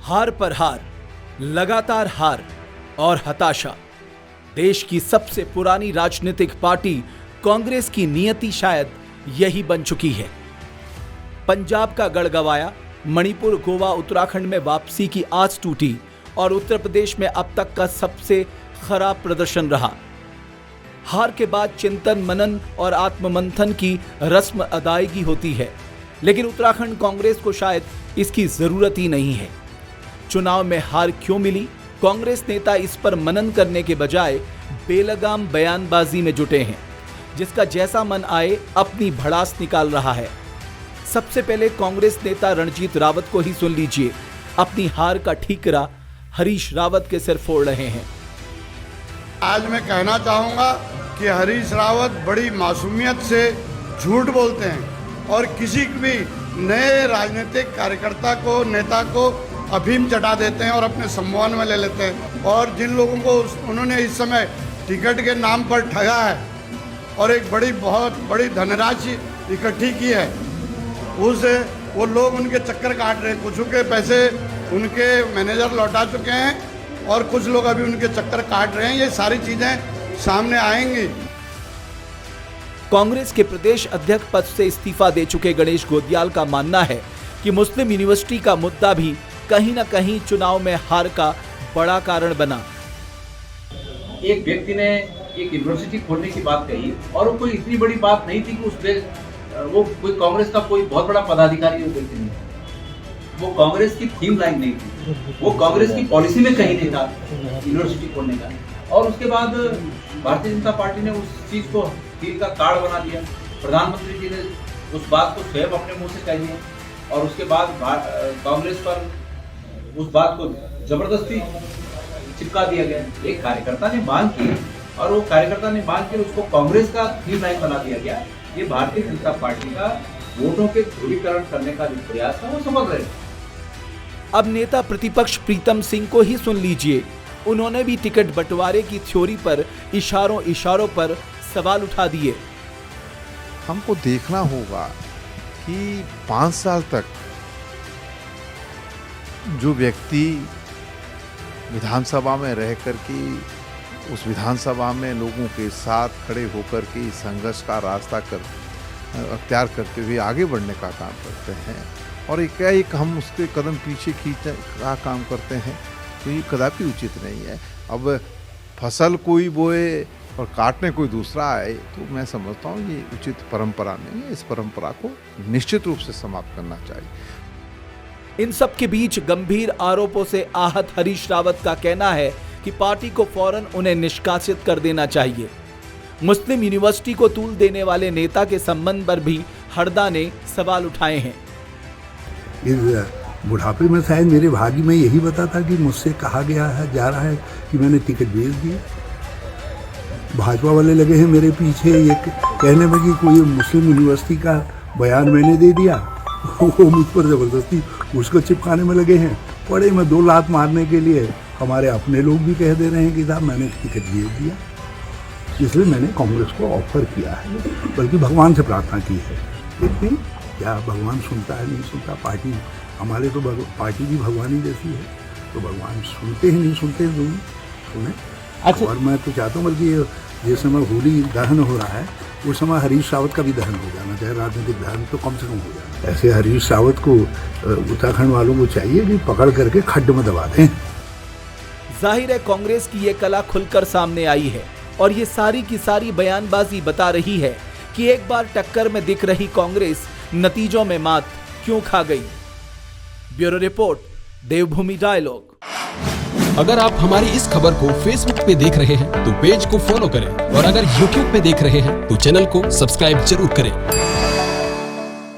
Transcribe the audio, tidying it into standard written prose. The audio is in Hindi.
हार पर हार, लगातार हार और हताशा। देश की सबसे पुरानी राजनीतिक पार्टी कांग्रेस की नियति शायद यही बन चुकी है। पंजाब का गढ़ गवाया, मणिपुर, गोवा, उत्तराखंड में वापसी की आस टूटी और उत्तर प्रदेश में अब तक का सबसे खराब प्रदर्शन रहा। हार के बाद चिंतन, मनन और आत्ममंथन की रस्म अदायगी होती है, लेकिन उत्तराखंड कांग्रेस को शायद इसकी जरूरत ही नहीं है। चुनाव में हार क्यों मिली? कांग्रेस नेता इस पर मनन करने के बजाय बेलगाम बयानबाजी में जुटे हैं, जिसका जैसा मन आए अपनी भड़ास निकाल रहा है। सबसे पहले कांग्रेस नेता रणजीत रावत को ही सुन लीजिए। अपनी हार का ठीकरा हरीश रावत के सिर फोड़ रहे हैं। आज मैं कहना चाहूँगा कि हरीश रावत बड़ी मासूमियत से झूठ बोलते हैं और किसी भी नए राजनीतिक कार्यकर्ता को, नेता को अफीम चटा देते हैं और अपने सम्मान में ले लेते हैं। और जिन लोगों को उन्होंने इस समय टिकट के नाम पर ठगा है और एक बहुत बड़ी धनराशि इकट्ठी की है, वो लोग उनके चक्कर काट रहे हैं। कुछ के पैसे उनके मैनेजर लौटा चुके हैं और कुछ लोग अभी उनके चक्कर काट रहे हैं। ये सारी चीज़ें सामने आएंगी। कांग्रेस के प्रदेश अध्यक्ष पद से इस्तीफा दे चुके गणेश गोदियाल का मानना है कि मुस्लिम यूनिवर्सिटी का मुद्दा भी कहीं न कहीं चुनाव में हार का बड़ा कारण बना। एक व्यक्ति ने एक यूनिवर्सिटी खोलने की बात कही और वो कोई इतनी बड़ी बात नहीं थी कि उसमें वो कोई कांग्रेस का कोई बहुत बड़ा पदाधिकारी हो व्यक्ति नहीं, वो कांग्रेस की थीम लाइन नहीं थी, वो कांग्रेस की पॉलिसी में कहीं नहीं था यूनिवर्सिटी खोलने का। और उसके बाद भारतीय जनता पार्टी ने उस चीज को तीर का कार्ड बना दिया। प्रधानमंत्री जी ने उस बात को स्वयं अपने मुंह से कह दिया और उसके बाद कांग्रेस पर उस बात को जबरदस्ती चिपका दिया गया। एक कार्यकर्ता ने मांग की और वो कार्यकर्ता ने मांग कर उसको कांग्रेस का थीम लाइन बना दिया गया। ये भारतीय जनता पार्टी का वोटों के ध्रुवीकरण करने का जो प्रयास था वो समझ रहे। अब नेता प्रतिपक्ष प्रीतम सिंह को ही सुन लीजिए। उन्होंने भी टिकट बंटवारे की थ्योरी पर इशारों पर सवाल उठा दिए। हमको देखना होगा कि 5 साल तक जो व्यक्ति विधानसभा में रह कर के उस विधानसभा में लोगों के साथ खड़े होकर के संघर्ष का रास्ता अख्तियार करते हुए आगे बढ़ने का काम करते हैं और एक हम उसके कदम पीछे खींचने का काम करते हैं, तो ये कदापि उचित नहीं है। अब फसल कोई बोए और काटने कोई दूसरा आए, तो मैं समझता हूँ ये उचित परंपरा नहीं है। इस परंपरा को निश्चित रूप से समाप्त करना चाहिए। इन सब के बीच गंभीर आरोपों से आहत हरीश रावत का कहना है कि पार्टी को फौरन उन्हें निष्कासित कर देना चाहिए। मुस्लिम यूनिवर्सिटी को तूल देने वाले नेता के संबंध पर भी हरदा ने सवाल उठाए हैं। इस बुढ़ापे में शायद मेरे भाग्य में यही बता था कि मुझसे कहा गया है, जा रहा है कि मैंने टिकट भेज दिया। भाजपा वाले लगे हैं मेरे पीछे ये कहने में कि कोई मुस्लिम यूनिवर्सिटी का बयान मैंने दे दिया, वो मुझ पर जबरदस्ती उसको चिपकाने में लगे हैं। पड़े में 2 लात मारने के लिए हमारे अपने लोग भी कह दे रहे हैं कि साहब मैंने टिकट भेज दिया। इसलिए मैंने कांग्रेस को ऑफर किया है, बल्कि भगवान से प्रार्थना की है। देखते हैं क्या भगवान सुनता है नहीं सुनता। पार्टी हमारे तो पार्टी भी भगवान ही जैसी है, तो भगवान सुनते ही नहीं सुनते सुने। अच्छा। और मैं तो चाहता हूँ बल्कि जिस समय होली दहन हो रहा है उस समय हरीश रावत का भी दहन हो जाना चाहिए। राजनीतिक दहन तो कम से कम हो जाना। ऐसे हरीश रावत को उत्तराखंड वालों को चाहिए कि पकड़ करके खड्ड में दबा दें। जाहिर है कांग्रेस की ये कला खुलकर सामने आई है और ये सारी की सारी बयानबाजी बता रही है कि एक बार टक्कर में दिख रही कांग्रेस नतीजों में मात क्यों खा गई। ब्यूरो रिपोर्ट, देवभूमि डायलॉग। अगर आप हमारी इस खबर को फेसबुक पे देख रहे हैं तो पेज को फॉलो करें और अगर यूट्यूब पे देख रहे हैं तो चैनल को सब्सक्राइब जरूर करें।